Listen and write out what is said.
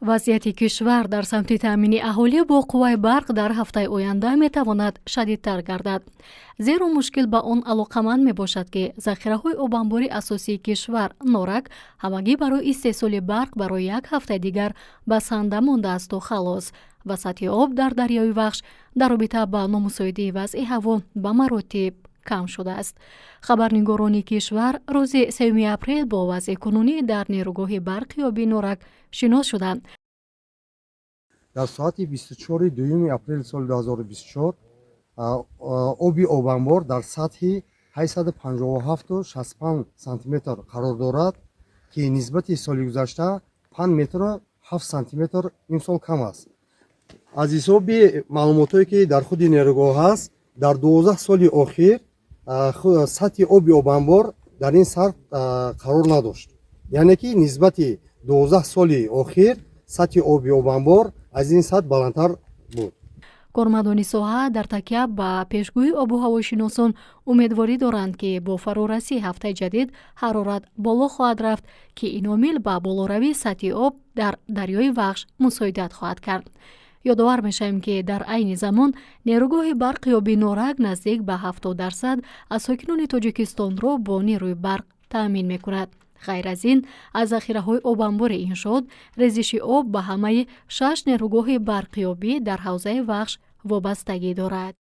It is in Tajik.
вазъияти кишвар дар самти таъмини аҳолӣ бо қувваи барқ дар ҳафтаи оянда метавонад шадидтар гардад, зеро мушкил ба он алоқаманд мебошад, ки захираҳои обанбори асосии кишвар норак ҳамагӣ барои истеҳсоли барқ барои як ҳафтаи дигар ба санда мондаасту халос ва сатҳи об дар дарёи Вахш дар робита ба номусоидии вазъи ҳаво ба маротиб кам шудааст. Хабарнигорони кишвар рӯзи 3 апрел бо вазъи кунунӣ дар нерӯгоҳи барқи оби норак шинос шуданд. дар соати 24 апрели соли 2024 оби обанбор дар сатҳи 857.65 сантиметр қарор дорад, ки нисбати соли гузашта 5 метру 7 сантиметр имсол кам аст. аз ҳисоби маълумотое ки дар худи нерӯгоҳ ҳаст, дар 12 соли охир сатҳи оби обанбор дар ин сатҳ қарор надошт. яъне ки нисбати 12 соли охир сатҳи оби обанбор аз ин сатҳ баландтар буд. кормандони соҳа дар такя ба пешгӯии обу ҳавошиносон умедворӣ доранд, ки бо фарорасии ҳафтаи ҷадид ҳарорат боло хоҳад рафт, ки ин омил ба болоравии сатҳи об дар дарёи Вахш мусоидат хоҳад кард. ёдовар мешавем, ки дар айни замон нерӯгоҳи барқи оби норак наздик ба 70% аз сокинони Тоҷикистонро бо нерӯи барқ таъмин мекунад. ғайр аз ин, аз захираҳои обанбори иншоот, резиши об ба ҳамаи 6 нерӯгоҳи барқи обӣ дар ҳавзаи Вахш вобастагӣ дорад.